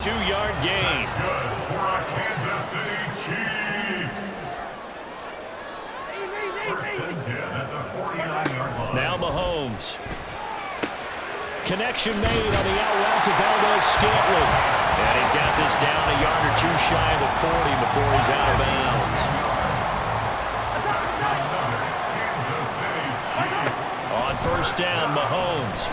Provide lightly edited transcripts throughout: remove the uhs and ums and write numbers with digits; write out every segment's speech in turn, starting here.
2-yard gain. Good for our Kansas City Chiefs. First and 10 at the 49-yard line. Now Mahomes. Connection made on the out route to Valdez-Scantling. And he's got this down a yard or two shy of the 40 before he's out of bounds. On first down, Mahomes.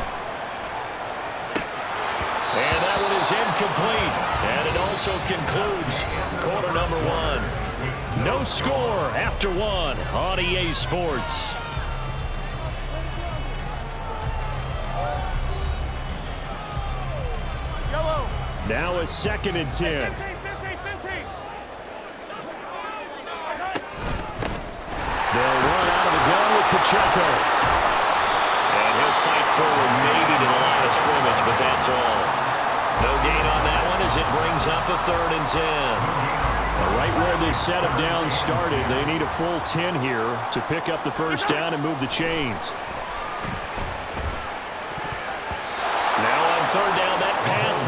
And that one is incomplete. And it also concludes quarter number 1. No score after 1 on EA Sports. Now a 2nd and 10. They'll run out of the gun with Pacheco. And he'll fight forward maybe to the line of scrimmage, but that's all. No gain on that one as it brings up a 3rd and 10. Right where this set of downs started, they need a full 10 here to pick up the first down and move the chains. Now on 3rd down, that pass.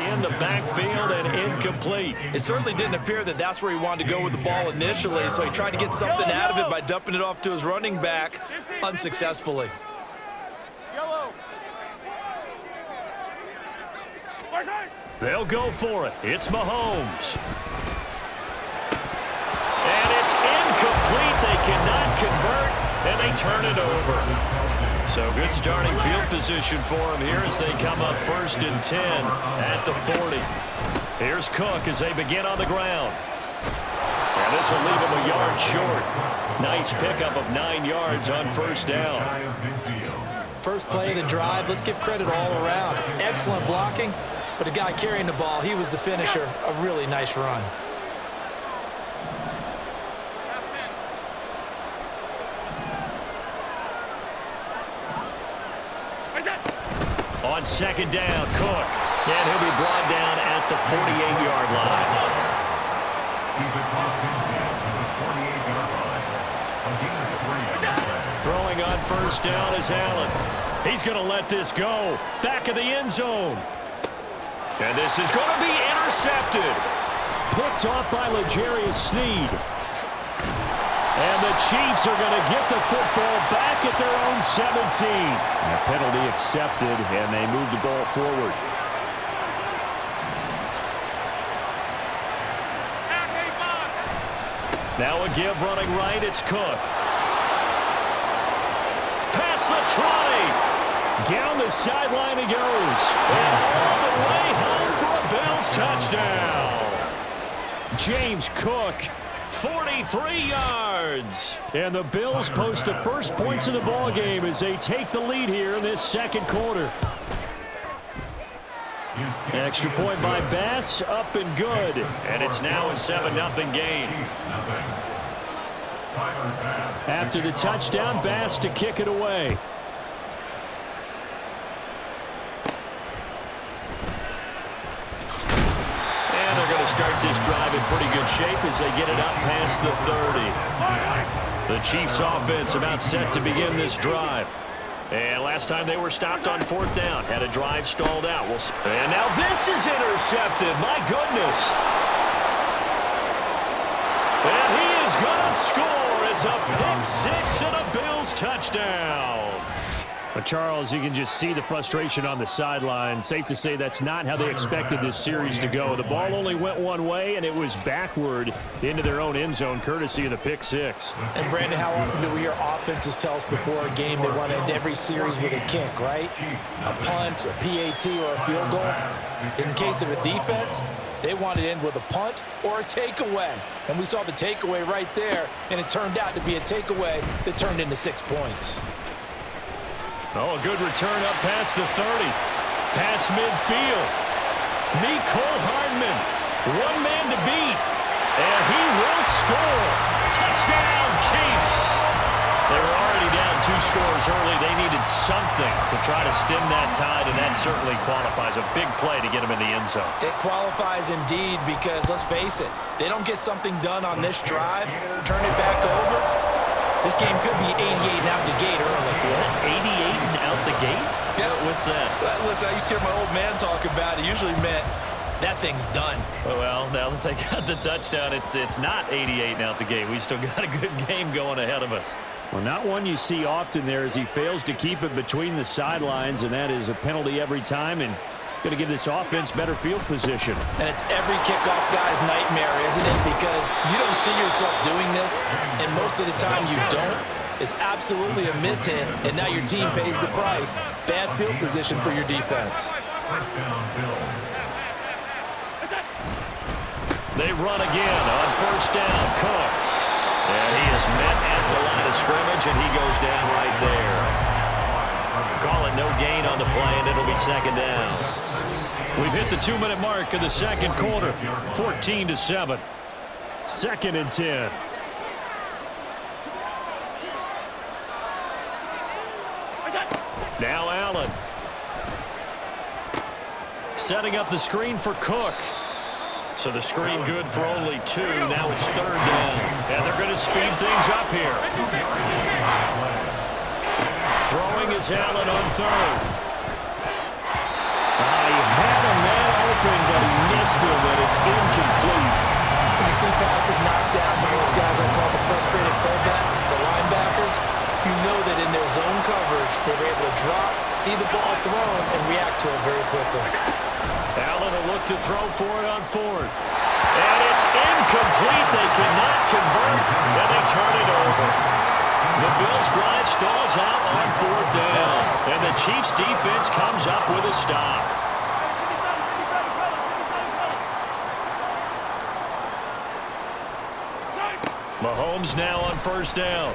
In the backfield and incomplete. It certainly didn't appear that that's where he wanted to go with the ball initially, so he tried to get something out of it by dumping it off to his running back unsuccessfully. They'll go for it. It's Mahomes. And it's incomplete. They cannot convert, and they turn it over. So good starting field position for him here as they come up 1st and 10 at the 40. Here's Cook as they begin on the ground. And this will leave him a yard short. Nice pickup of 9 yards on first down. First play of the drive, let's give credit all around. Excellent blocking, but the guy carrying the ball, he was the finisher. A really nice run. On 2nd down, Cook. And he'll be brought down at the 48-yard line. He's been tossed down to the 48-yard line. Throwing on first down is Allen. He's going to let this go. Back of the end zone. And this is going to be intercepted. Picked off by L'Jarius Sneed. And the Chiefs are going to get the football back at their own 17. And a penalty accepted, and they move the ball forward. Now a give running right, it's Cook. Past the 20. Down the sideline he goes. And all the way home for a Bills touchdown. James Cook. 43 yards. And the Bills post the first points of the ball game as they take the lead here in this 2nd quarter. Extra point by Bass, up and good. And it's now a 7-0 game. After the touchdown, Bass to kick it away. Start this drive in pretty good shape as they get it up past the 30. The Chiefs offense about set to begin this drive. And last time they were stopped on 4th down, had a drive stalled out. And now this is intercepted. My goodness. And he is going to score. It's a pick 6 and a Bills touchdown. But Charles, you can just see the frustration on the sideline. Safe to say that's not how they expected this series to go. The ball only went one way, and it was backward into their own end zone, courtesy of the pick 6. And, Brandon, how often do we hear offenses tell us before a game they want to end every series with a kick, right? A punt, a PAT, or a field goal. In case of a defense, they want to end with a punt or a takeaway. And we saw the takeaway right there, and it turned out to be a takeaway that turned into 6 points. Oh, a good return up past the 30. past midfield. Cole Hardman, one man to beat, and he will score. Touchdown, Chiefs. They were already down 2 scores early. They needed something to try to stem that tide, and that certainly qualifies. A big play to get them in the end zone. It qualifies indeed because, let's face it, they don't get something done on this drive, turn it back over, this game could be 88 and out the gate early. What? 88 and out the gate? Yeah. What's that? Listen, I used to hear my old man talk about it. Usually meant that thing's done. Well, now that they got the touchdown, it's not 88 and out the gate. We still got a good game going ahead of us. Well, not one you see often there as he fails to keep it between the sidelines, and that is a penalty every time, and going to give this offense better field position. And it's every kickoff guy's nightmare, isn't it? Because you don't see yourself doing this, and most of the time you don't. It's absolutely a mishit, and now your team pays the price. Bad field position for your defense. They run again on first down. Cook. And he is met at the line of scrimmage, and he goes down right there. Call it no gain on the play, and it'll be second down. We've hit the 2-minute mark of the second quarter. 14-7. 2nd and 10. Now Allen. Setting up the screen for Cook. So the screen good for only 2. Now it's 3rd down. And they're going to speed things up here. Throwing is Allen on 3rd. He had a man open, but he missed him, and it's incomplete. When you see passes knocked down by those guys I call the frustrated fullbacks, the linebackers, you know that in their zone coverage, they were able to drop, see the ball thrown, and react to it very quickly. Allen will look to throw for it on 4th. And it's incomplete. They cannot convert, and they turn it over. The Bills' drive stalls out on 4th down, and the Chiefs' defense comes up with a stop. Mahomes now on first down.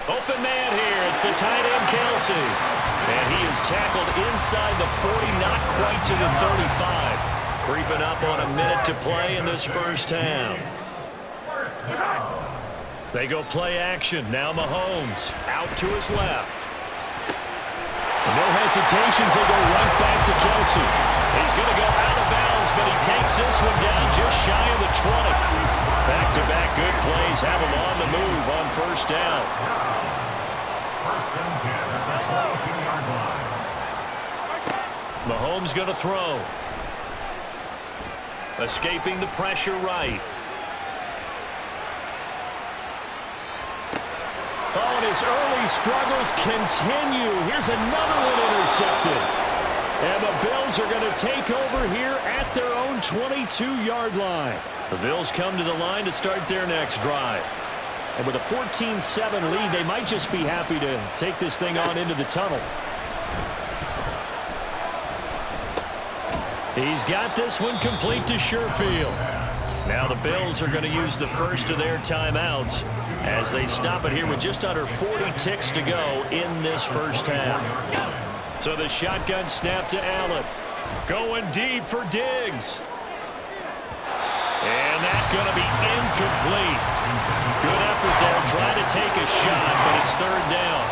Open man here. It's the tight end, Kelsey. And he is tackled inside the 40, not quite to the 35. Creeping up on a minute to play in this first half. They go play action. Now Mahomes out to his left. No hesitations. They go right back to Kelsey. He's going to go out of bounds, but he takes this one down just shy of the 20. Back-to-back good plays have him on the move on first down. Mahomes going to throw. Escaping the pressure right. Oh, and his early struggles continue. Here's another one intercepted. And the Bills are going to take over here at their own 22-yard line. The Bills come to the line to start their next drive. And with a 14-7 lead, they might just be happy to take this thing on into the tunnel. He's got this one complete to Sherfield. Now the Bills are going to use the first of their timeouts as they stop it here with just under 40 ticks to go in this first half. So the shotgun snap to Allen. Going deep for Diggs. And that's going to be incomplete. Good effort there, trying to take a shot, but it's 3rd down.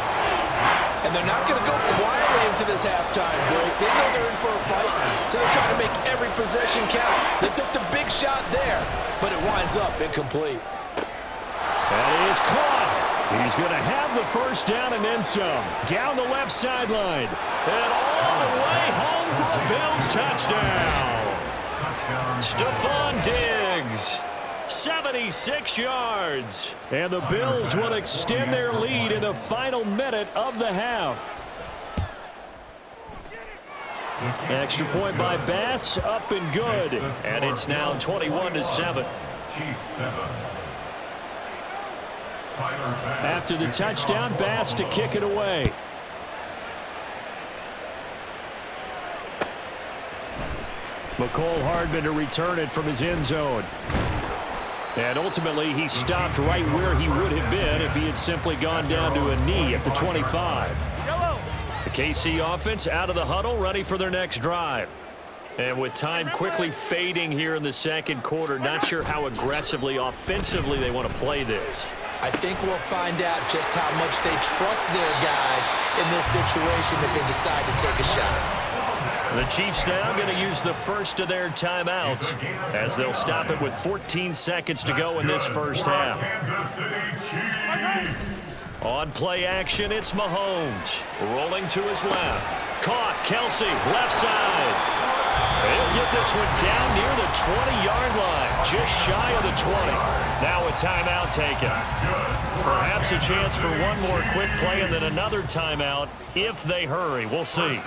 And they're not going to go quietly into this halftime break. They know they're in for a fight, so they're trying to make every possession count. They took the big shot there, but it winds up incomplete. That is caught. He's going to have the first down and then some. Down the left sideline. And all the way home for a Bills touchdown. Stephon Diggs, 76 yards. And the Bills will extend their lead in the final minute of the half. Extra point by Bass, up and good. And it's now 21-7. After the touchdown, Bass to kick it away. Cole Hardman to return it from his end zone. And ultimately, he stopped right where he would have been if he had simply gone down to a knee at the 25. The KC offense out of the huddle, ready for their next drive. And with time quickly fading here in the second quarter, not sure how aggressively, offensively they want to play this. I think we'll find out just how much they trust their guys in this situation if they decide to take a shot. The Chiefs now going to use the first of their timeouts as they'll stop it with 14 seconds to go in this first half. On play action, it's Mahomes. Rolling to his left. Caught, Kelsey, left side. He'll get this one down near the 20-yard line, just shy of the 20. Now a timeout taken. Perhaps a chance for one more quick play and then another timeout if they hurry. We'll see.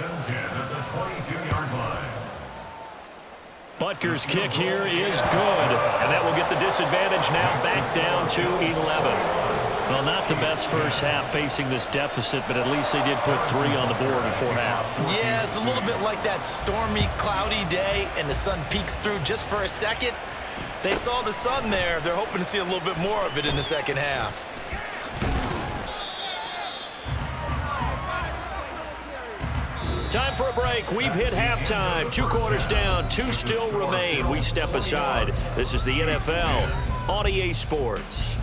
Butker's kick here is good, and that will get the disadvantage now back down to 11. Well, not the best first half facing this deficit, but at least they did put 3 on the board before half. Yeah, it's a little bit like that stormy, cloudy day, and the sun peeks through just for a second. They saw the sun there. They're hoping to see a little bit more of it in the second half. Time for a break. We've hit halftime. 2 quarters down, 2 still remain. We step aside. This is the NFL on EA Sports.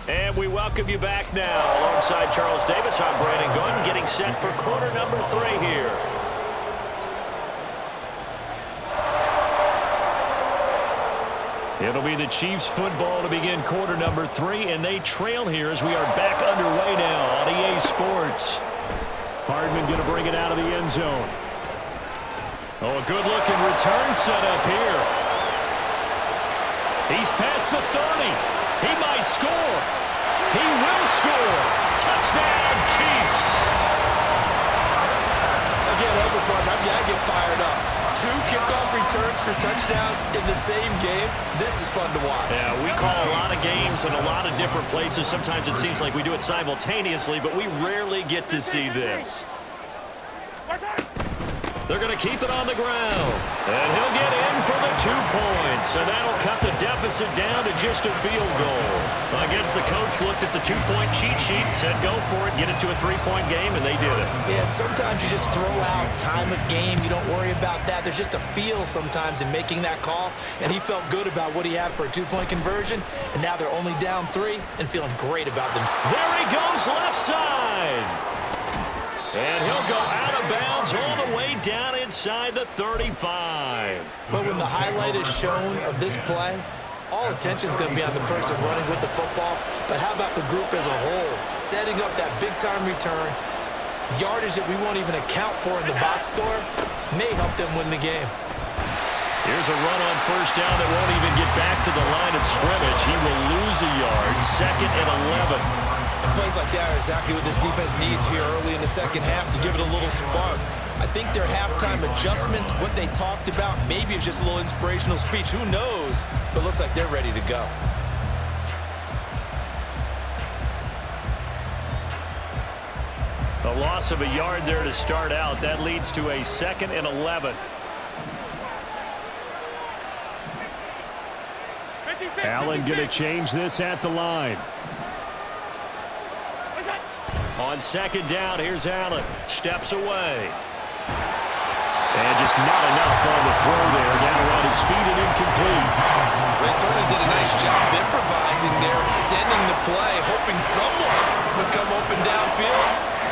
And we welcome you back now. Alongside Charles Davis, I'm Brandon Gunn, getting set for quarter number 3 here. It'll be the Chiefs football to begin quarter number 3, and they trail here as we are back underway now on EA Sports. Hardman going to bring it out of the end zone. Oh, a good-looking return set up here. He's past the 30. He might score. He will score. Touchdown, Chiefs. Again, I get fired up. 2 kickoff returns for touchdowns in the same game. This is fun to watch. Yeah, we call a lot of games in a lot of different places. Sometimes it seems like we do it simultaneously, but we rarely get to see this. They're going to keep it on the ground. And he'll get in for the 2 points. And that'll cut the deficit down to just a field goal. I guess the coach looked at the 2-point cheat sheet and said, go for it, get it to a 3-point game, and they did it. Yeah, and sometimes you just throw out time of game. You don't worry about that. There's just a feel sometimes in making that call. And he felt good about what he had for a 2-point conversion. And now they're only down 3 and feeling great about them. There he goes, left side. And he'll go out of bounds all the way down inside the 35. But when the highlight is shown of this play, all attention is going to be on the person running with the football. But how about the group as a whole, setting up that big-time return, yardage that we won't even account for in the box score, may help them win the game. Here's a run on first down that won't even get back to the line of scrimmage. He will lose a yard, 2nd and 11. And plays like that are exactly what this defense needs here early in the second half to give it a little spark. I think their halftime adjustments, what they talked about, maybe it's just a little inspirational speech. Who knows? But it looks like they're ready to go. A loss of a yard there to start out. That leads to a 2nd and 11. Allen going to change this at the line. On 2nd down, here's Allen. Steps away. And just not enough on the throw there. Down around his feet and incomplete. They certainly did a nice job improvising there, extending the play, hoping someone would come open downfield,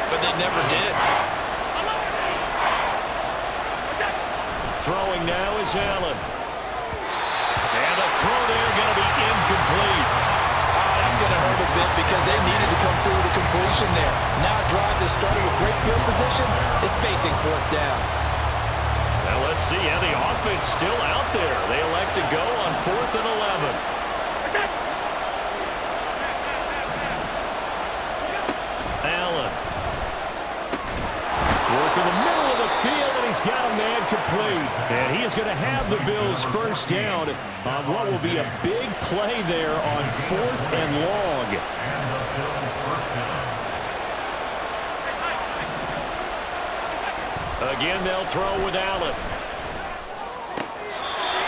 but they never did. Throwing now is Allen. And the throw there going to be incomplete. That's going to hurt a bit because they needed to come through with a completion there. Now a drive that started with great field position is facing 4th down. Now let's see how the offense still out there. They elect to go on 4th and 11. Allen. Work in the middle of the field, and he's got a man complete. And he is going to have the Bills first down on what will be a big play there on 4th and long. Again, they'll throw with Allen.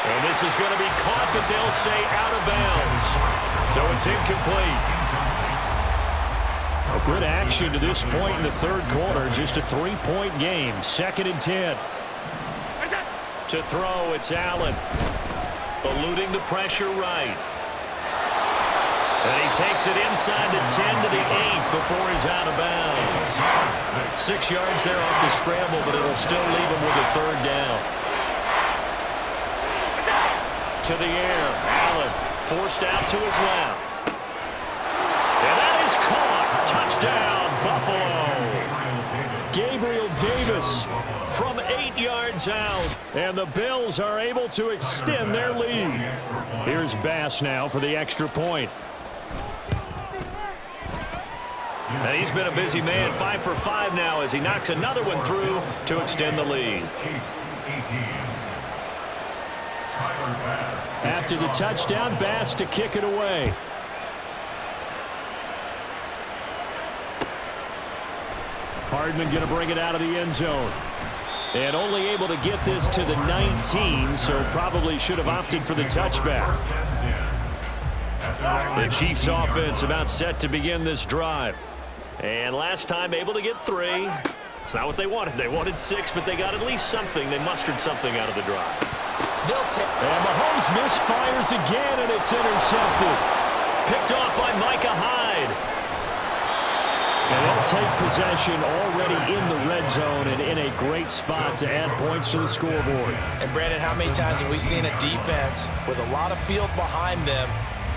And this is going to be caught, but they'll say out of bounds. So it's incomplete. A good action to this point in the third quarter. Just a 3-point game. 2nd and 10. To throw, it's Allen. Eluding the pressure right. And he takes it inside the 10 to the 8 before he's out of bounds. 6 yards there off the scramble, but it'll still leave him with a third down. To the air, Allen forced out to his left. And that is caught. Touchdown, Buffalo. Gabriel Davis from 8 yards out. And the Bills are able to extend their lead. Here's Bass now for the extra point. And he's been a busy man, 5 for 5 now as he knocks another one through to extend the lead. After the touchdown, Bass to kick it away. Hardman going to bring it out of the end zone. And only able to get this to the 19, so probably should have opted for the touchback. The Chiefs offense about set to begin this drive. And last time able to get 3. It's not what they wanted. They wanted 6, but they got at least something. They mustered something out of the drive. And Mahomes misfires again, and it's intercepted. Picked off by Micah Hyde. And they'll take possession already in the red zone and in a great spot to add points to the scoreboard. And Brandon, how many times have we seen a defense with a lot of field behind them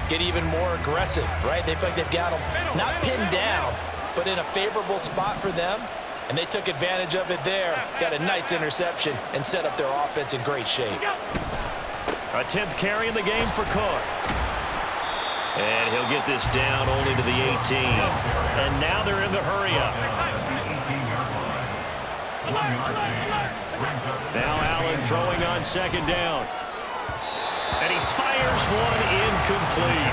get even more aggressive, right? They feel like they've got them not pinned down, but in a favorable spot for them. And they took advantage of it there. Got a nice interception and set up their offense in great shape. A 10th carry in the game for Cook. And he'll get this down only to the 18. And now they're in the hurry-up. Now Allen throwing on 2nd down. And he fires one incomplete.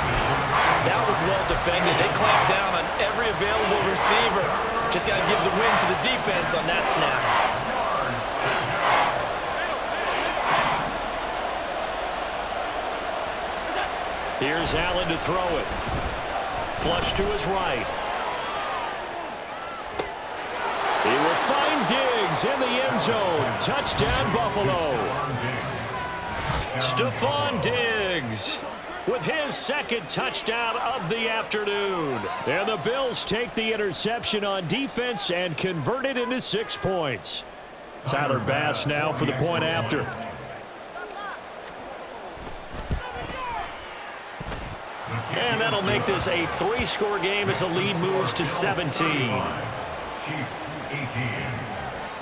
That was well defended. They clamped down on every available receiver. Just got to give the win to the defense on that snap. Here's Allen to throw it. Flush to his right. He will find Diggs in the end zone. Touchdown, Buffalo. Stephon Diggs with his 2nd touchdown of the afternoon. And the Bills take the interception on defense and convert it into 6 points. Tyler Bass now for the point after. And that'll make this a 3-score game as the lead moves to 17. Chiefs 18.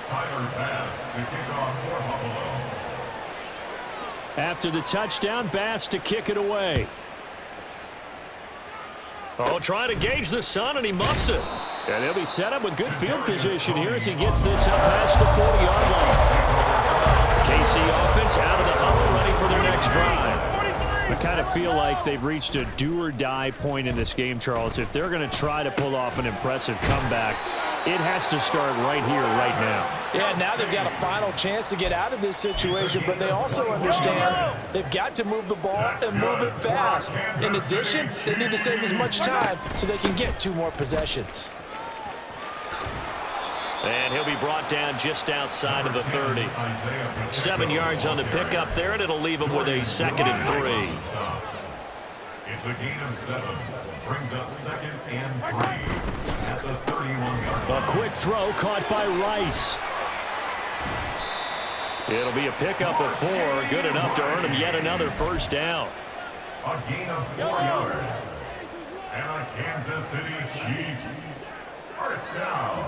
Tyler Bass to kick off for Buffalo. After the touchdown, Bass to kick it away. Oh, trying to gauge the sun, and he muffs it. And he'll be set up with good field position here as he gets this up past the 40-yard line. KC offense out of the huddle, ready for their next drive. I kind of feel like they've reached a do-or-die point in this game, Charles. If they're going to try to pull off an impressive comeback, it has to start right here, right now. Yeah, now they've got a final chance to get out of this situation, but they also understand they've got to move the ball and move it fast. In addition, they need to save as much time so they can get 2 more possessions. And he'll be brought down just outside of the 30. 7 yards on the pickup there, and it'll leave him with a 2nd and 3. It's a gain of 7. Brings up 2nd and 3 at the 31-yard line. A quick throw caught by Rice. It'll be a pickup of 4, good enough to earn him yet another 1st down. A gain of 4 yards. And a Kansas City Chiefs 1st down.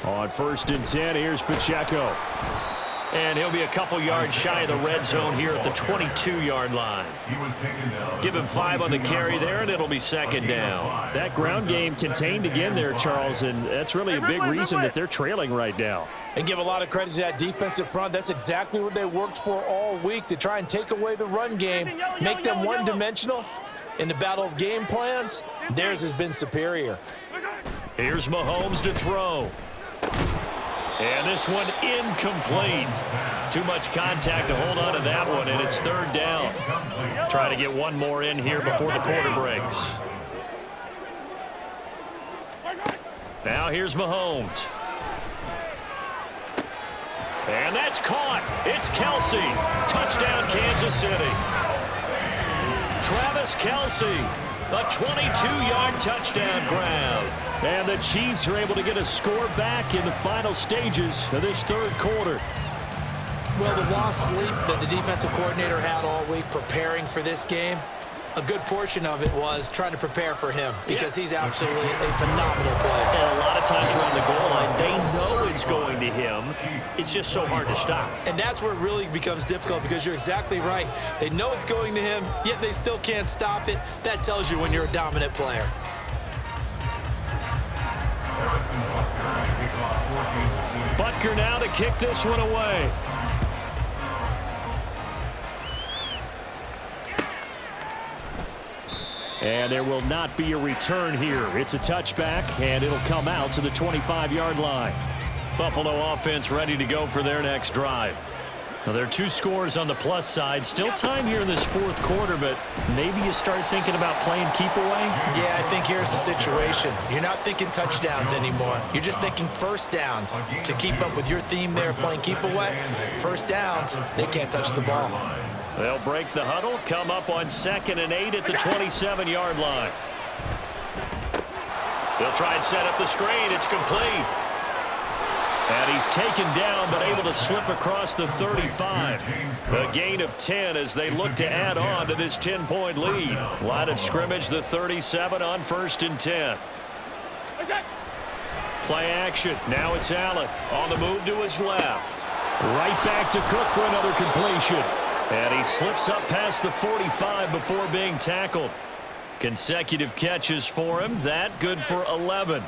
On 1st and 10, here's Pacheco. And he'll be a couple yards shy of the red zone here at the 22-yard line. He was taken down. Give him 5 on the carry there, and it'll be 2nd down. That ground game contained again there, Charles, and that's really a big reason that they're trailing right now. And give a lot of credit to that defensive front. That's exactly what they worked for all week, to try and take away the run game, make them one-dimensional. In the battle of game plans, theirs has been superior. Here's Mahomes to throw. And this one incomplete. Too much contact to hold on to that one, and it's third down. Try to get one more in here before the quarter breaks. Now here's Mahomes. And that's caught. It's Kelsey. Touchdown, Kansas City. Travis Kelsey, a 22-yard touchdown grab. And the Chiefs are able to get a score back in the final stages of this third quarter. Well, the lost sleep that the defensive coordinator had all week preparing for this game, a good portion of it was trying to prepare for him because he's absolutely a phenomenal player. And a lot of times around the goal line, they know it's going to him. It's just so hard to stop. And that's where it really becomes difficult because you're exactly right. They know it's going to him, yet they still can't stop it. That tells you when you're a dominant player. Butker now to kick this one away. And there will not be a return here. It's a touchback, and it'll come out to the 25-yard line. Buffalo offense ready to go for their next drive. Now, there are 2 scores on the plus side. Still time here in this fourth quarter, but maybe you start thinking about playing keep away? Yeah, I think here's the situation. You're not thinking touchdowns anymore. You're just thinking first downs. To keep up with your theme there, playing keep away, first downs, they can't touch the ball. They'll break the huddle, come up on 2nd and 8 at the 27-yard line. They'll try and set up the screen. It's complete. And he's taken down, but able to slip across the 35. A gain of 10 as they look to add on to this 10-point lead. Line of scrimmage, the 37 on 1st and 10. Play action. Now it's Allen on the move to his left. Right back to Cook for another completion. And he slips up past the 45 before being tackled. Consecutive catches for him. That good for 11.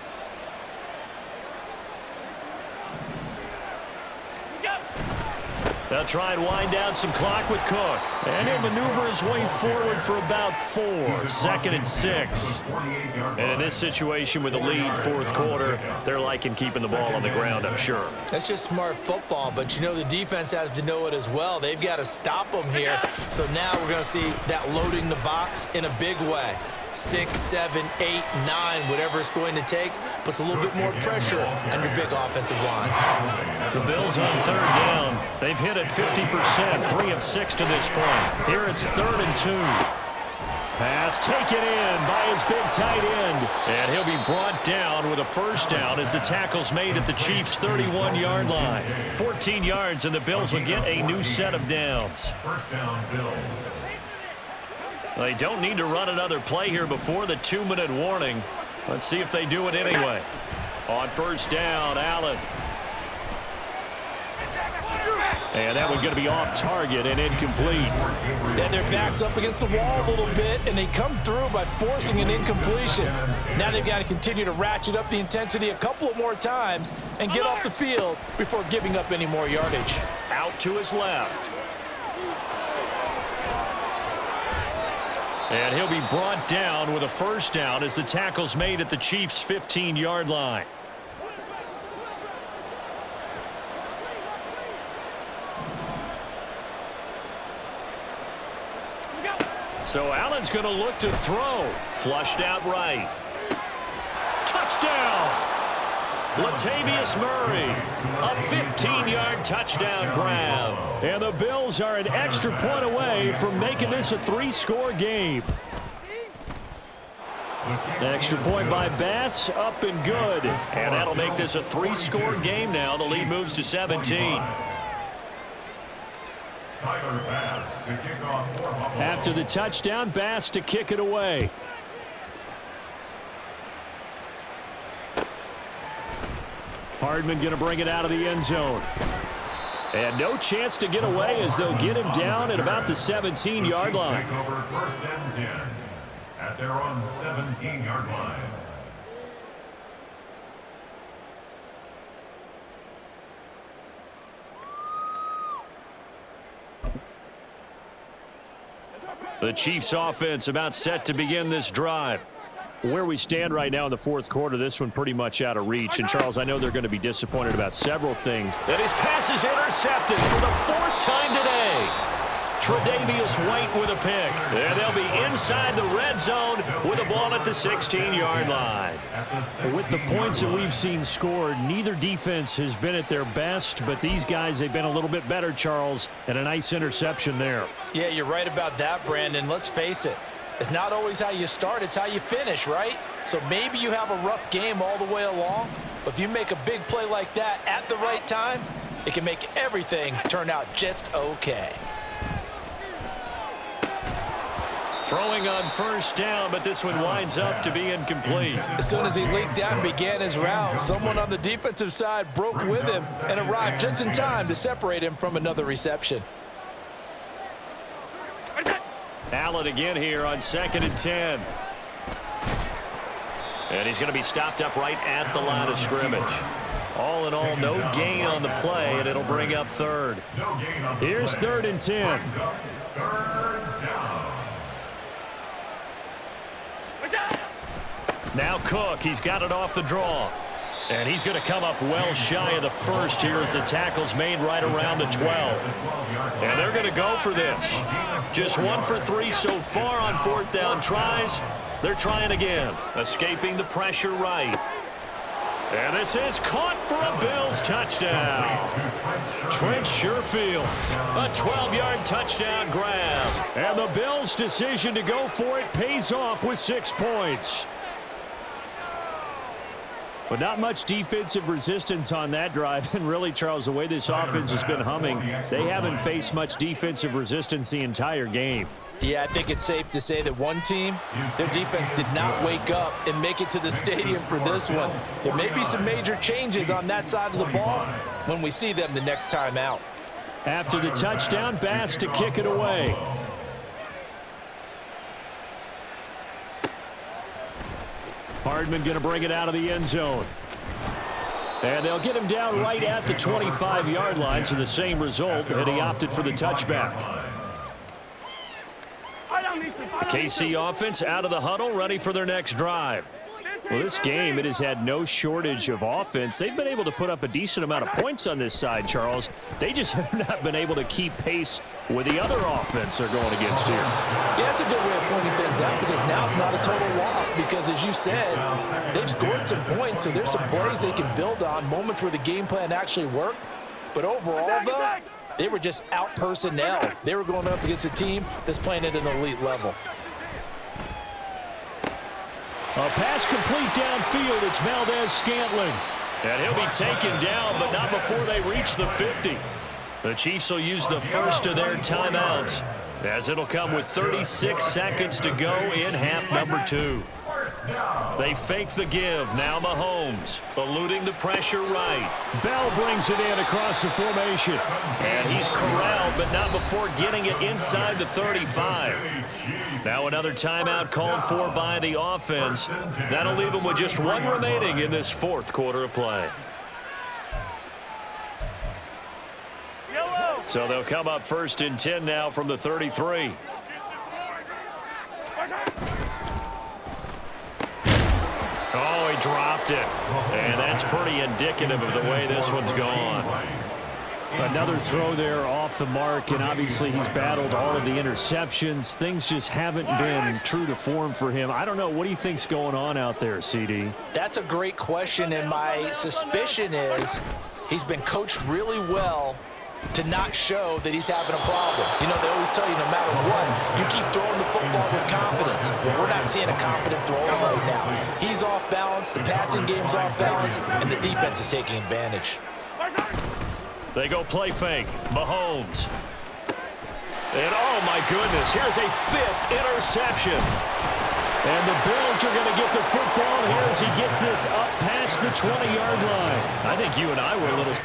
They'll try and wind down some clock with Cook. And he'll maneuver his way forward for about 4. 2nd and 6. And in this situation with the lead, fourth quarter, they're liking keeping the ball on the ground, I'm sure. That's just smart football, but you know the defense has to know it as well. They've got to stop them here. So now we're going to see that loading the box in a big way. 6, 7, 8, 9, whatever it's going to take, puts a little bit more pressure on your big offensive line. The Bills on 3rd down. They've hit it 50%, 3 of 6 to this point. Here it's 3rd and 2. Pass taken in by his big tight end. And he'll be brought down with a first down as the tackle's made at the Chiefs' 31-yard line. 14 yards, and the Bills will get a new set of downs. First down, Bills. They don't need to run another play here before the 2-minute warning. Let's see if they do it anyway. On 1st down, Allen. And that one's going to be off target and incomplete. And their back's up against the wall a little bit, and they come through by forcing an incompletion. Now they've got to continue to ratchet up the intensity a couple of more times and get off the field before giving up any more yardage. Out to his left. And he'll be brought down with a first down as the tackle's made at the Chiefs' 15-yard line. So Allen's going to look to throw. Flushed out right. Touchdown! Latavius Murray, a 15-yard touchdown grab. And the Bills are an extra point away from making this a 3-score game. Extra point by Bass, up and good. And that'll make this a 3-score game now. The lead moves to 17. After the touchdown, Bass to kick it away. Hardman going to bring it out of the end zone. And no chance to get away as they'll get him down at about the 17-yard line. First and 10 at their own 17-yard line. The Chiefs offense about set to begin this drive. Where we stand right now in the fourth quarter, this one pretty much out of reach. And, Charles, I know they're going to be disappointed about several things. And his pass is intercepted for the fourth time today. Tre'Davious White with a pick. And they'll be inside the red zone with the ball at the 16-yard line. With the points that we've seen scored, neither defense has been at their best, but these guys, they've been a little bit better, Charles, and a nice interception there. Yeah, you're right about that, Brandon. Let's face it. It's not always how you start, it's how you finish, right? So maybe you have a rough game all the way along, but if you make a big play like that at the right time, it can make everything turn out just okay. Throwing on first down, but this one winds up to be incomplete. As soon as he leaked out and began his route, someone on the defensive side broke with him and arrived just in time to separate him from another reception. Allen again here on 2nd and 10. And he's going to be stopped up right at the line of scrimmage. All in all, no gain on the play, and it'll bring up third. Here's 3rd and 10. Now Cook, he's got it off the draw. And he's going to come up well shy of the first here as the tackle's made right around the 12. And they're going to go for this. Just 1 for 3 so far on 4th down tries. They're trying again, escaping the pressure right. And this is caught for a Bills touchdown. Trent Sherfield, a 12-yard touchdown grab. And the Bills' decision to go for it pays off with 6 points. But not much defensive resistance on that drive. And really, Charles, the way this offense has been humming, they haven't faced much defensive resistance the entire game. Yeah, I think it's safe to say that one team, their defense did not wake up and make it to the stadium for this one. There may be some major changes on that side of the ball when we see them the next time out. After the touchdown, Bass to kick it away. Hardman going to bring it out of the end zone. And they'll get him down right at the 25-yard line, so the same result, and he opted for the touchback. KC offense out of the huddle, ready for their next drive. Well, this game, it has had no shortage of offense. They've been able to put up a decent amount of points on this side, Charles. They just have not been able to keep pace with the other offense they're going against here. Yeah, that's a good way of pointing things out because now it's not a total loss because, as you said, they've scored some points, so there's some plays they can build on, moments where the game plan actually worked. But overall, though, they were just out-personnel. They were going up against a team that's playing at an elite level. A pass complete downfield. It's Valdez-Scantling. And he'll be taken down, but not before they reach the 50. The Chiefs will use the first of their timeouts, as it'll come with 36 seconds to go in half number 2. They fake the give. Now Mahomes eluding the pressure right. Bell brings it in across the formation. And he's corralled, but not before getting it inside the 35. Now another timeout called for by the offense. That'll leave them with just 1 remaining in this fourth quarter of play. So they'll come up 1st and 10 now from the 33. Oh, he dropped it. And that's pretty indicative of the way this one's gone. Another throw there off the mark, and obviously he's battled all of the interceptions. Things just haven't been true to form for him. I don't know. What do you think's going on out there, CD? That's a great question, and my suspicion is he's been coached really well to not show that he's having a problem. You know, they always tell you no matter what, you keep throwing the football with confidence. Well, we're not seeing a confident thrower right now. He's off balance, the passing game's off balance, and the defense is taking advantage. They go play fake. Mahomes. And oh my goodness, here's a 5th interception. And the Bills are going to get the football here as he gets this up past the 20-yard line. I think you and I were a little